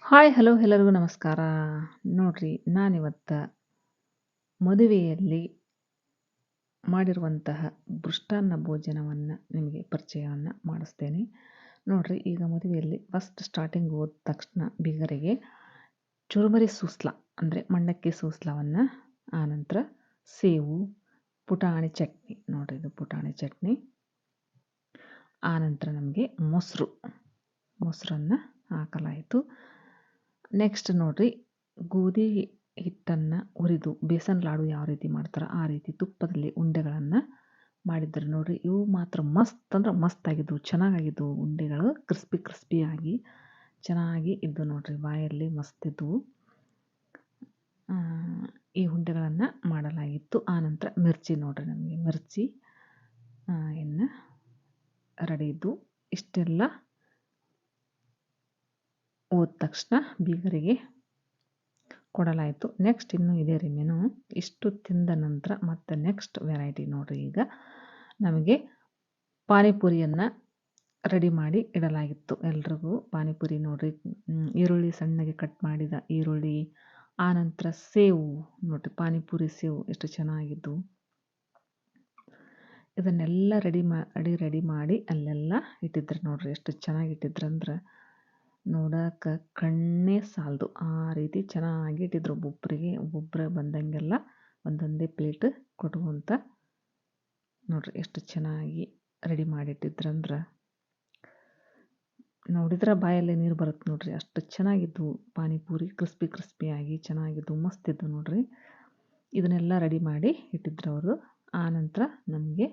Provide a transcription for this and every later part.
Hi hello ಎಲ್ಲರಿಗೂ ನಮಸ್ಕಾರ. ನೋಡ್ರಿ ನಾನಿವತ್ತು ಮದುವೆಯಲ್ಲಿ ಮಾಡಿರುವಂತಹ ಮೃಷ್ಟಾನ್ನ ಭೋಜನವನ್ನು ನಿಮಗೆ ಪರಿಚಯವನ್ನು ಮಾಡಿಸ್ತೇನೆ. ನೋಡ್ರಿ ಈಗ ಮದುವೆಯಲ್ಲಿ ಫಸ್ಟ್ ಸ್ಟಾರ್ಟಿಂಗ್ ಹೋದ ತಕ್ಷಣ ಬೀಗರಿಗೆ ಚುರುಮರಿ ಸೂಸ್ಲ ಅಂದರೆ ಮಂಡಕ್ಕಿ ಸೂಸ್ಲವನ್ನು, ಆನಂತರ ಸೇವು, ಪುಟಾಣಿ ಚಟ್ನಿ, ನೋಡ್ರಿ ಇದು ಪುಟಾಣಿ ಚಟ್ನಿ, ಆನಂತರ ನಮಗೆ ಮೊಸರನ್ನು ಹಾಕಲಾಯಿತು. ನೆಕ್ಸ್ಟ್ ನೋಡ್ರಿ ಗೋಧಿ ಹಿಟ್ಟನ್ನು ಹುರಿದು ಬೇಸನ್ ಲಾಡು ಯಾವ ರೀತಿ ಮಾಡ್ತಾರೆ ಆ ರೀತಿ ತುಪ್ಪದಲ್ಲಿ ಉಂಡೆಗಳನ್ನು ಮಾಡಿದ್ದಾರೆ. ನೋಡ್ರಿ ಇವು ಮಾತ್ರ ಮಸ್ತ್ ಅಂದ್ರೆ ಮಸ್ತ್ ಆಗಿದ್ವು, ಚೆನ್ನಾಗಿದ್ವು ಉಂಡೆಗಳು, ಕ್ರಿಸ್ಪಿಯಾಗಿ ಚೆನ್ನಾಗಿ ಇದ್ದು ನೋಡ್ರಿ, ಬಾಯಲ್ಲಿ ಮಸ್ತ್ ಇದ್ವು. ಈ ಉಂಡೆಗಳನ್ನು ಮಾಡಲಾಗಿತ್ತು. ಆನಂತರ ಮಿರ್ಚಿ ನೋಡ್ರಿ, ನಮಗೆ ಮಿರ್ಚಿ ಇನ್ನು ರೆಡಿ ಇದ್ದು. ಇಷ್ಟೆಲ್ಲ ಹೋದ ತಕ್ಷಣ ಬೀಗರಿಗೆ ಕೊಡಲಾಯಿತು. ನೆಕ್ಸ್ಟ್ ಇನ್ನೂ ಇದೆ ರೀ ಮೆನು. ಇಷ್ಟು ತಿಂದ ನಂತರ ಮತ್ತೆ ನೆಕ್ಸ್ಟ್ ವೆರೈಟಿ ನೋಡ್ರಿ, ಈಗ ನಮಗೆ ಪಾನಿಪುರಿಯನ್ನು ರೆಡಿ ಮಾಡಿ ಇಡಲಾಗಿತ್ತು. ಎಲ್ರಿಗೂ ಪಾನಿಪುರಿ ನೋಡ್ರಿ, ಈರುಳ್ಳಿ ಸಣ್ಣಗೆ ಕಟ್ ಮಾಡಿದ ಈರುಳ್ಳಿ, ಆನಂತರ ಸೇವು ನೋಡ್ರಿ, ಪಾನಿಪುರಿ ಸೇವು ಎಷ್ಟು ಚೆನ್ನಾಗಿದ್ದು. ಇದನ್ನೆಲ್ಲ ರೆಡಿ ಮಾಡಿ ಅಲ್ಲೆಲ್ಲ ಇಟ್ಟಿದ್ರು ನೋಡ್ರಿ, ಎಷ್ಟು ಚೆನ್ನಾಗಿ ಇಟ್ಟಿದ್ರಂದ್ರೆ ನೋಡೋಕೆ ಕಣ್ಣೇ ಸಾಲದು ಆ ರೀತಿ ಚೆನ್ನಾಗಿ ಇಟ್ಟಿದ್ರು. ಒಬ್ಬೊಬ್ಬರು ಬಂದಂಗೆಲ್ಲ ಒಂದೊಂದೇ ಪ್ಲೇಟ್ ಕೊಡುವಂಥ ನೋಡ್ರಿ, ಎಷ್ಟು ಚೆನ್ನಾಗಿ ರೆಡಿ ಮಾಡಿಟ್ಟಿದ್ರಂದ್ರೆ ನೋಡಿದ್ರೆ ಬಾಯಲ್ಲೇ ನೀರು ಬರುತ್ತೆ ನೋಡ್ರಿ, ಅಷ್ಟು ಚೆನ್ನಾಗಿದ್ವು ಪಾನಿಪುರಿ, ಕ್ರಿಸ್ಪಿಯಾಗಿ ಚೆನ್ನಾಗಿದ್ವು, ಮಸ್ತ್ ಇದ್ವು ನೋಡ್ರಿ. ಇದನ್ನೆಲ್ಲ ರೆಡಿ ಮಾಡಿ ಇಟ್ಟಿದ್ರು ಅವರು. ಆನಂತರ ನಮಗೆ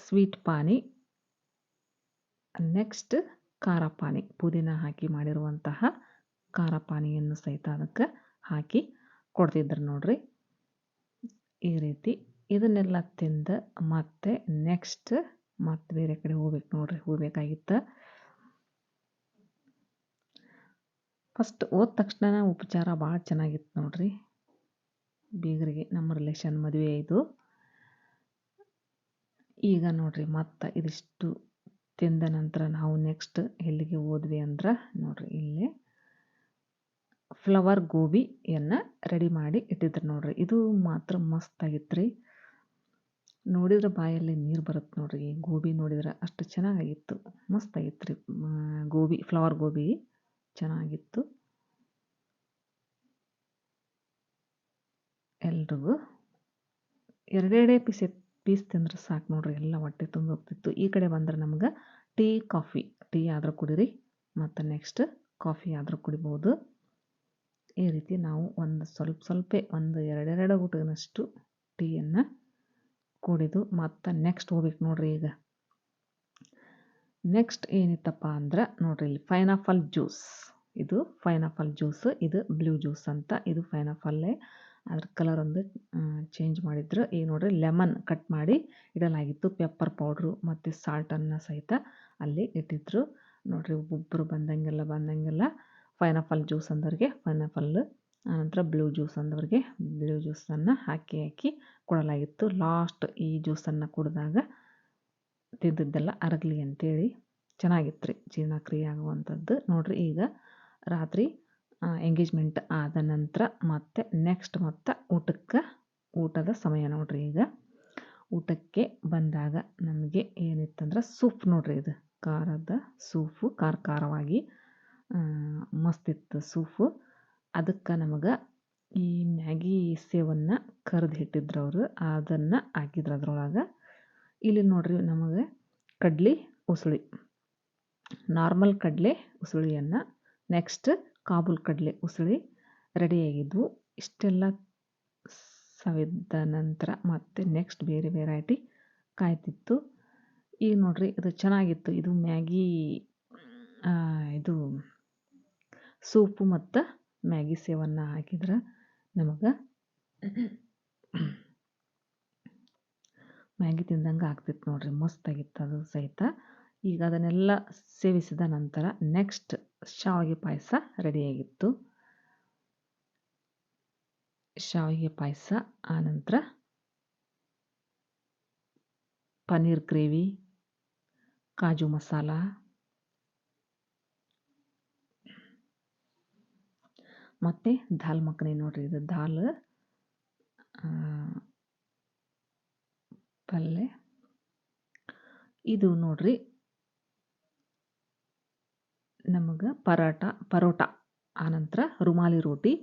ಸ್ವೀಟ್ ಪಾನಿ, ನೆಕ್ಸ್ಟ್ ಖಾರ ಪಾನಿ, ಪುದೀನ ಹಾಕಿ ಮಾಡಿರುವಂತಹ ಖಾರ ಪಾನಿಯನ್ನು ಸಹಿತ ಅದಕ್ಕೆ ಹಾಕಿ ಕೊಡ್ತಿದ್ರು ನೋಡ್ರಿ. ಈ ರೀತಿ ಇದನ್ನೆಲ್ಲ ತಿಂದ ಮತ್ತೆ ನೆಕ್ಸ್ಟ್ ಮತ್ತೆ ಬೇರೆ ಕಡೆ ಹೋಗ್ಬೇಕಾಗಿತ್ತು. ಫಸ್ಟ್ ಹೋದ ತಕ್ಷಣ ಉಪಚಾರ ಭಾಳ ಚೆನ್ನಾಗಿತ್ತು ನೋಡ್ರಿ. ಬೀಗರಿಗೆ ನಮ್ಮ ರಿಲೇಷನ್ ಮದುವೆ ಇದು. ಈಗ ನೋಡ್ರಿ ಮತ್ತೆ ಇದಿಷ್ಟು ತಿಂದ ನಂತರ ನಾವು ನೆಕ್ಸ್ಟ್ ಎಲ್ಲಿಗೆ ಹೋದ್ವಿ ಅಂದ್ರೆ ನೋಡ್ರಿ, ಇಲ್ಲೇ ಫ್ಲವರ್ ಗೋಬಿಯನ್ನು ರೆಡಿ ಮಾಡಿ ಇಟ್ಟಿದ್ರು ನೋಡ್ರಿ. ಇದು ಮಾತ್ರ ಮಸ್ತ್ ಆಗಿತ್ತು ರೀ, ನೋಡಿದ್ರೆ ಬಾಯಲ್ಲಿ ನೀರು ಬರುತ್ತೆ ನೋಡ್ರಿ. ಗೋಬಿ ನೋಡಿದ್ರೆ ಅಷ್ಟು ಚೆನ್ನಾಗಿತ್ತು, ಮಸ್ತ್ ಆಗಿತ್ತು ರೀ. ಫ್ಲವರ್ ಗೋಬಿ ಚೆನ್ನಾಗಿತ್ತು. ಎಲ್ರಿಗೂ ಎರಡೆರಡೇ ಪೀಸ್ ತಿಂದ್ರೆ ಸಾಕು ನೋಡ್ರಿ, ಎಲ್ಲ ಹೊಟ್ಟೆ ತುಂಬ ಹೋಗ್ತಿತ್ತು. ಈ ಕಡೆ ಬಂದ್ರೆ ನಮ್ಗೆ ಟೀ ಆದರೂ ಕುಡೀರಿ, ಮತ್ತು ನೆಕ್ಸ್ಟ್ ಕಾಫಿ ಆದರೂ ಕುಡಿಬೋದು. ಈ ರೀತಿ ನಾವು ಒಂದು ಒಂದು ಎರಡೆರಡು ಊಟನಷ್ಟು ಟೀಯನ್ನು ಕುಡಿದು ಮತ್ತೆ ನೆಕ್ಸ್ಟ್ ಹೋಗ್ಬೇಕು ನೋಡ್ರಿ. ಈಗ ನೆಕ್ಸ್ಟ್ ಏನಿತ್ತಪ್ಪ ಅಂದ್ರೆ ನೋಡ್ರಿ, ಇಲ್ಲಿ ಪೈನಾಪಲ್ ಜ್ಯೂಸ್, ಇದು ಪೈನಾಪಲ್ ಜ್ಯೂಸ್, ಇದು ಬ್ಲೂ ಜ್ಯೂಸ್ ಅಂತ. ಇದು ಪೈನಾಪಲ್ಲೇ, ಅದ್ರ ಕಲರ್ ಒಂದು ಚೇಂಜ್ ಮಾಡಿದ್ರು. ಈಗ ನೋಡ್ರಿ ಲೆಮನ್ ಕಟ್ ಮಾಡಿ ಇಡಲಾಗಿತ್ತು, ಪೆಪ್ಪರ್ ಪೌಡ್ರು ಮತ್ತು ಸಾಲ್ಟನ್ನು ಸಹಿತ ಅಲ್ಲಿ ಇಟ್ಟಿದ್ರು ನೋಡ್ರಿ. ಒಬ್ಬೊಬ್ಬರು ಬಂದಂಗೆಲ್ಲ ಪೈನಾಪಲ್ ಜ್ಯೂಸ್ ಅಂದವ್ರಿಗೆ ಪೈನಾಪಲ್, ಆನಂತರ ಬ್ಲೂ ಜ್ಯೂಸ್ ಅಂದವ್ರಿಗೆ ಬ್ಲೂ ಜ್ಯೂಸನ್ನು ಹಾಕಿ ಕೊಡಲಾಗಿತ್ತು. ಲಾಸ್ಟ್ ಈ ಜ್ಯೂಸನ್ನು ಕುಡಿದಾಗ ತಿಂದಿದ್ದೆಲ್ಲ ಅರಗಲಿ ಅಂತೇಳಿ ಚೆನ್ನಾಗಿತ್ತು ರೀ, ಜೀರ್ಣಕ್ರಿಯೆ ಆಗುವಂಥದ್ದು ನೋಡ್ರಿ. ಈಗ ರಾತ್ರಿ ಎಂಗೇಜ್ಮೆಂಟ್ ಆದ ನಂತರ ಮತ್ತೆ ನೆಕ್ಸ್ಟ್ ಊಟದ ಸಮಯ ನೋಡ್ರಿ. ಈಗ ಊಟಕ್ಕೆ ಬಂದಾಗ ನಮಗೆ ಏನಿತ್ತಂದ್ರೆ ಸೂಪ್ ನೋಡ್ರಿ, ಇದು ಖಾರದ ಸೂಪು, ಖಾರವಾಗಿ ಮಸ್ತಿತ್ತು ಸೂಪು. ಅದಕ್ಕೆ ನಮಗೆ ಈ ಮ್ಯಾಗಿ ಸೇವನ್ನು ಕರೆದು ಇಟ್ಟಿದ್ರು ಅವರು, ಅದನ್ನು ಹಾಕಿದ್ರು ಅದ್ರೊಳಗೆ. ಇಲ್ಲಿ ನೋಡ್ರಿ ನಮಗೆ ಕಡ್ಲೆ ಉಸುಳಿ, ನಾರ್ಮಲ್ ಕಡಲೆ ಉಸುಳಿಯನ್ನು, ನೆಕ್ಸ್ಟ್ ಕಾಬೂಲ್ ಕಡಲೆ ಉಸುಳಿ ರೆಡಿಯಾಗಿದ್ವು. ಇಷ್ಟೆಲ್ಲ ಸವಿದ ನಂತರ ಮತ್ತೆ ನೆಕ್ಸ್ಟ್ ಬೇರೆ ವೆರೈಟಿ ಕಾಯ್ತಿತ್ತು. ಈಗ ನೋಡ್ರಿ ಇದು ಚೆನ್ನಾಗಿತ್ತು. ಇದು ಮ್ಯಾಗಿ, ಇದು ಸೂಪು ಮತ್ತು ಮ್ಯಾಗಿ ಸೇವನ್ನು ಹಾಕಿದ್ರೆ ನಮಗೆ ಮ್ಯಾಗಿ ತಿಂದಂಗೆ ಆಗ್ತಿತ್ತು ನೋಡ್ರಿ, ಮಸ್ತಾಗಿತ್ತು ಅದು ಸಹಿತ. ಈಗ ಅದನ್ನೆಲ್ಲ ಸೇವಿಸಿದ ನಂತರ ನೆಕ್ಸ್ಟ್ ಶಾವಿಗೆ ಪಾಯಸ ರೆಡಿಯಾಗಿತ್ತು. ಶಾವಿಗೆ ಪಾಯಸ, ಆನಂತರ ಪನ್ನೀರ್ ಗ್ರೇವಿ, ಕಾಜು ಮಸಾಲ, ಮತ್ತು ದಾಲ್ ಮಖನಿ ನೋಡಿರಿ, ಇದು ದಾಲ್ ಪಲ್ಯ. ಇದು ನೋಡ್ರಿ ನಮಗೆ ಪರೋಟ, ಆನಂತರ ರುಮಾಲಿ ರೋಟಿ.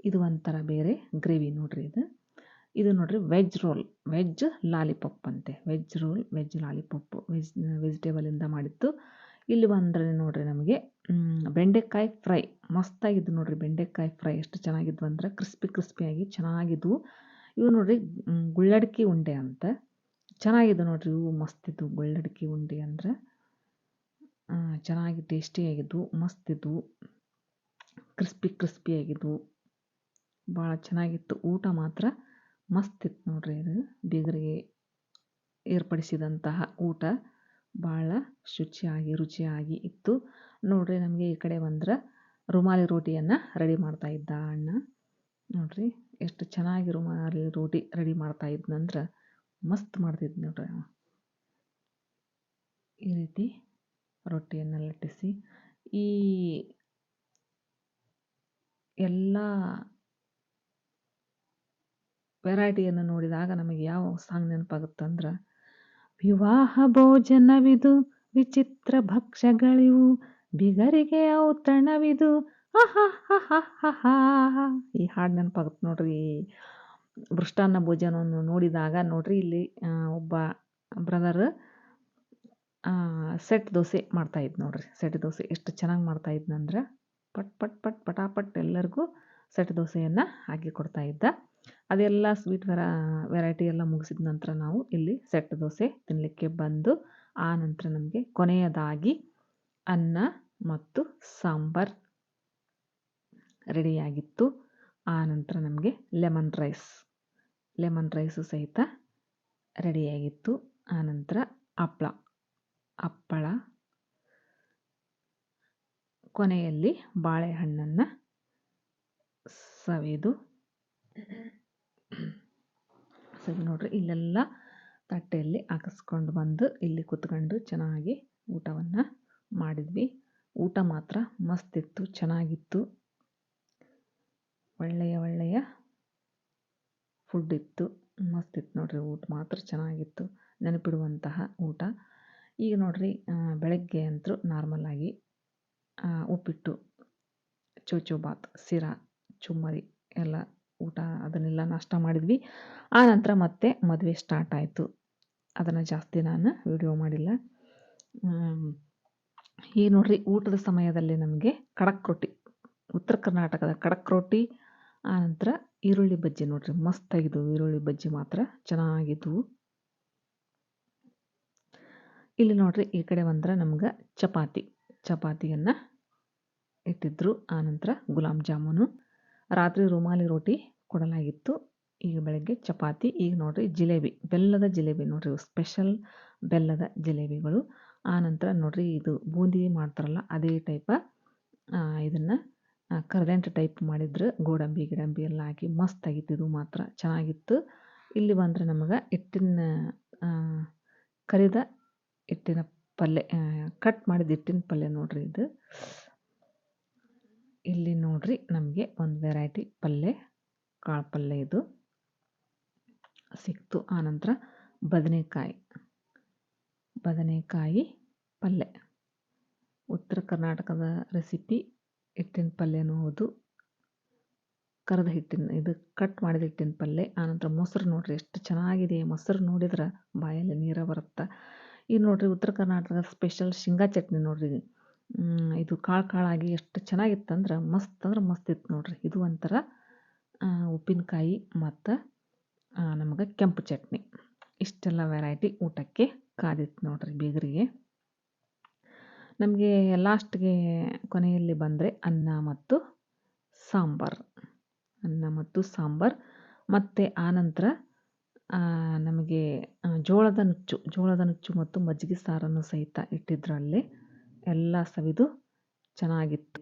ಇದು ಒಂಥರ ಬೇರೆ ಗ್ರೇವಿ ನೋಡ್ರಿ. ಇದು ನೋಡ್ರಿ ವೆಜ್ ರೋಲ್, ವೆಜ್ ಲಾಲಿಪಾಪ್ ಅಂತೆ. ವೆಜ್ ರೋಲ್, ವೆಜ್ ಲಾಲಿಪಾಪ್, ವೆಜಿಟೇಬಲಿಂದ ಮಾಡಿತ್ತು. ಇಲ್ಲಿ ಬಂದರೆ ನೋಡ್ರಿ ನಮಗೆ ಬೆಂಡೆಕಾಯಿ ಫ್ರೈ ಮಸ್ತಾಗಿದ್ದು ನೋಡ್ರಿ. ಬೆಂಡೆಕಾಯಿ ಫ್ರೈ ಎಷ್ಟು ಚೆನ್ನಾಗಿದ್ವು ಅಂದ್ರೆ ಕ್ರಿಸ್ಪಿಯಾಗಿ ಚೆನ್ನಾಗಿದ್ವು. ಇವು ನೋಡ್ರಿ ಗುಳ್ಳಡ್ಕಿ ಉಂಡೆ ಅಂತ ಚೆನ್ನಾಗಿದ್ದು ನೋಡ್ರಿ. ಇವು ಮಸ್ತಿದ್ವು ಗುಳ್ಳಡ್ಕಿ ಉಂಡೆ ಅಂದ್ರೆ ಚೆನ್ನಾಗಿ ಟೇಸ್ಟಿಯಾಗಿದ್ವು, ಮಸ್ತಿದ್ವು, ಕ್ರಿಸ್ಪಿಯಾಗಿದ್ವು, ಭಾಳ ಚೆನ್ನಾಗಿತ್ತು. ಊಟ ಮಾತ್ರ ಮಸ್ತಿತ್ತು ನೋಡ್ರಿ. ಇದು ಬೀಗರಿಗೆ ಏರ್ಪಡಿಸಿದಂತಹ ಊಟ ಭಾಳ ರುಚಿಯಾಗಿ ಇತ್ತು ನೋಡ್ರಿ. ನಮಗೆ ಈ ಕಡೆ ಬಂದ್ರೆ ರುಮಾಲಿ ರೋಟಿಯನ್ನು ರೆಡಿ ಮಾಡ್ತಾ ಇದ್ದ ಅಣ್ಣ ನೋಡ್ರಿ. ಎಷ್ಟು ಚೆನ್ನಾಗಿ ರುಮಾಲಿ ರೋಟಿ ರೆಡಿ ಮಾಡ್ತಾ ಇದ್ನಂದ್ರೆ ಮಸ್ತ್ ಮಾಡ್ತಿದ್ ನೋಡ್ರಿ. ಈ ರೀತಿ ರೊಟ್ಟಿಯನ್ನು ಲಟ್ಟಿಸಿ ಈ ಎಲ್ಲ ವೆರೈಟಿಯನ್ನು ನೋಡಿದಾಗ ನಮಗೆ ಯಾವ ಸಾಂಗ್ ನೆನಪಾಗುತ್ತಂದ್ರೆ, ವಿವಾಹ ಭೋಜನವಿದು ವಿಚಿತ್ರ ಭಕ್ಷ್ಯಗಳಿವು, ಬಿಗರಿಗೆ ಔತಣವಿದು ಈ ಹಾಡು ನೆನಪಾಗುತ್ತೆ ನೋಡ್ರಿ. ಮೃಷ್ಟಾನ್ನ ಭೋಜನವನ್ನು ನೋಡಿದಾಗ ನೋಡ್ರಿ, ಇಲ್ಲಿ ಒಬ್ಬ ಬ್ರದರ್ ಸೆಟ್ ದೋಸೆ ಮಾಡ್ತಾಯಿದ್ದು ನೋಡ್ರಿ. ಸೆಟ್ ದೋಸೆ ಎಷ್ಟು ಚೆನ್ನಾಗಿ ಮಾಡ್ತಾಯಿದ್ನಂದ್ರೆ ಪಟಾಪಟ್ ಎಲ್ಲರಿಗೂ ಸೆಟ್ ದೋಸೆಯನ್ನು ಹಾಕಿ ಕೊಡ್ತಾ ಇದ್ದ. ಅದೆಲ್ಲ ಸ್ವೀಟ್ ವೆರೈಟಿ ಎಲ್ಲ ಮುಗಿಸಿದ ನಂತರ ನಾವು ಇಲ್ಲಿ ಸೆಟ್ ದೋಸೆ ತಿನ್ನಲಿಕ್ಕೆ ಬಂದು, ಆ ನಂತರ ನಮಗೆ ಕೊನೆಯದಾಗಿ ಅನ್ನ ಮತ್ತು ಸಾಂಬಾರ್ ರೆಡಿಯಾಗಿತ್ತು. ಆ ನಂತರ ನಮಗೆ ಲೆಮನ್ ರೈಸು ಸಹಿತ ರೆಡಿಯಾಗಿತ್ತು. ಆ ನಂತರ ಹಪ್ಪಳ, ಕೊನೆಯಲ್ಲಿ ಬಾಳೆಹಣ್ಣನ್ನು ಸವಿದು ನೋಡ್ರಿ. ಇಲ್ಲೆಲ್ಲ ತಟ್ಟೆಯಲ್ಲಿ ಹಾಕಿಸ್ಕೊಂಡು ಬಂದು ಇಲ್ಲಿ ಕೂತ್ಕೊಂಡು ಚೆನ್ನಾಗಿ ಊಟವನ್ನು ಮಾಡಿದ್ವಿ. ಊಟ ಮಾತ್ರ ಮಸ್ತಿತ್ತು, ಚೆನ್ನಾಗಿತ್ತು, ಒಳ್ಳೆಯ ಫುಡ್ ಇತ್ತು, ಮಸ್ತಿತ್ತು ನೋಡ್ರಿ. ಊಟ ಮಾತ್ರ ಚೆನ್ನಾಗಿತ್ತು, ನೆನಪಿಡುವಂತಹ ಊಟ. ಈಗ ನೋಡ್ರಿ ಬೆಳಗ್ಗೆ ಅಂತೂ ನಾರ್ಮಲಾಗಿ ಉಪ್ಪಿಟ್ಟು, ಚೋಚೋಬಾತ್, ಸಿರಾ, ಚುಮ್ಮರಿ ಎಲ್ಲ ಊಟ ಅದನ್ನೆಲ್ಲ ನಾಷ್ಟ ಮಾಡಿದ್ವಿ. ಆ ನಂತರ ಮತ್ತೆ ಮದುವೆ ಸ್ಟಾರ್ಟ್ ಆಯಿತು. ಅದನ್ನು ಜಾಸ್ತಿ ನಾನು ವಿಡಿಯೋ ಮಾಡಿಲ್ಲ. ಈಗ ನೋಡ್ರಿ ಊಟದ ಸಮಯದಲ್ಲಿ ನಮಗೆ ಖಡಕ್ ರೊಟ್ಟಿ, ಉತ್ತರ ಕರ್ನಾಟಕದ ಖಡಕ್ ರೊಟ್ಟಿ, ಆ ನಂತರ ಈರುಳ್ಳಿ ಬಜ್ಜಿ ನೋಡ್ರಿ, ಮಸ್ತಾಗಿದ್ವು. ಈರುಳ್ಳಿ ಬಜ್ಜಿ ಮಾತ್ರ ಚೆನ್ನಾಗಿದ್ವು. ಇಲ್ಲಿ ನೋಡ್ರಿ ಈ ಕಡೆ ಬಂದ್ರೆ ನಮ್ಗೆ ಚಪಾತಿಯನ್ನು ಇಟ್ಟಿದ್ರು. ಆನಂತರ ಗುಲಾಬ್ ಜಾಮೂನು, ರಾತ್ರಿ ರುಮಾಲಿ ರೋಟಿ ಕೊಡಲಾಗಿತ್ತು. ಈಗ ಬೆಳಗ್ಗೆ ಚಪಾತಿ. ಈಗ ನೋಡ್ರಿ ಜಿಲೇಬಿ, ಬೆಲ್ಲದ ಜಿಲೇಬಿ ನೋಡ್ರಿ, ಸ್ಪೆಷಲ್ ಬೆಲ್ಲದ ಜಿಲೇಬಿಗಳು. ಆನಂತರ ನೋಡ್ರಿ ಇದು ಬೂಂದಿ ಮಾಡ್ತಾರಲ್ಲ ಅದೇ ಟೈಪ ಇದನ್ನು ಕರದಂಟು ಟೈಪ್ ಮಾಡಿದ್ರು. ಗೋಡಂಬಿ ಎಲ್ಲ ಹಾಕಿ ಮಸ್ತಾಗಿತ್ತು. ಇದು ಮಾತ್ರ ಚೆನ್ನಾಗಿತ್ತು. ಇಲ್ಲಿ ಬಂದರೆ ನಮಗೆ ಕರಿದ ಹಿಟ್ಟಿನ ಪಲ್ಯ, ಕಟ್ ಮಾಡಿದ ಹಿಟ್ಟಿನ ಪಲ್ಯ ನೋಡ್ರಿ. ಇದು ಇಲ್ಲಿ ನೋಡ್ರಿ ನಮಗೆ ಒಂದು ವೆರೈಟಿ ಪಲ್ಯ, ಕಾಳು ಪಲ್ಯ ಇದು ಸಿಕ್ತು. ಆನಂತರ ಬದನೆಕಾಯಿ ಪಲ್ಯ, ಉತ್ತರ ಕರ್ನಾಟಕದ ರೆಸಿಪಿ. ಹಿಟ್ಟಿನ ಪಲ್ಯನೂ ಹೌದು, ಕರದ ಹಿಟ್ಟಿನ, ಇದು ಕಟ್ ಮಾಡಿದ ಹಿಟ್ಟಿನ ಪಲ್ಯ. ಆನಂತರ ಮೊಸರು ನೋಡ್ರಿ ಎಷ್ಟು ಚೆನ್ನಾಗಿದೆ. ಮೊಸರು ನೋಡಿದ್ರೆ ಬಾಯಲ್ಲಿ ನೀರು ಬರುತ್ತೆ. ಇದು ನೋಡ್ರಿ ಉತ್ತರ ಕರ್ನಾಟಕದ ಸ್ಪೆಷಲ್ ಶೇಂಗಾ ಚಟ್ನಿ ನೋಡ್ರಿ. ಇದು ಕಾಳಾಗಿ ಎಷ್ಟು ಚೆನ್ನಾಗಿತ್ತಂದ್ರೆ ಮಸ್ತ್ ಇತ್ತು ನೋಡ್ರಿ. ಇದು ಒಂಥರ ಉಪ್ಪಿನಕಾಯಿ ಮತ್ತು ನಮಗೆ ಕೆಂಪು ಚಟ್ನಿ, ಇಷ್ಟೆಲ್ಲ ವೆರೈಟಿ ಊಟಕ್ಕೆ ಕಾದಿತ್ತು ನೋಡ್ರಿ ಬೀಗರಿಗೆ. ನಮಗೆ ಲಾಸ್ಟ್ಗೆ ಕೊನೆಯಲ್ಲಿ ಬಂದರೆ ಅನ್ನ ಮತ್ತು ಸಾಂಬಾರ್ ಮತ್ತು ಆನಂತರ ನಮಗೆ ಜೋಳದ ನುಚ್ಚು ಮತ್ತು ಮಜ್ಜಿಗೆ ಸಾರನ್ನು ಸಹಿತ ಇಟ್ಟಿದ್ರು. ಅಲ್ಲಿ ಎಲ್ಲ ಸವಿದು ಚೆನ್ನಾಗಿತ್ತು.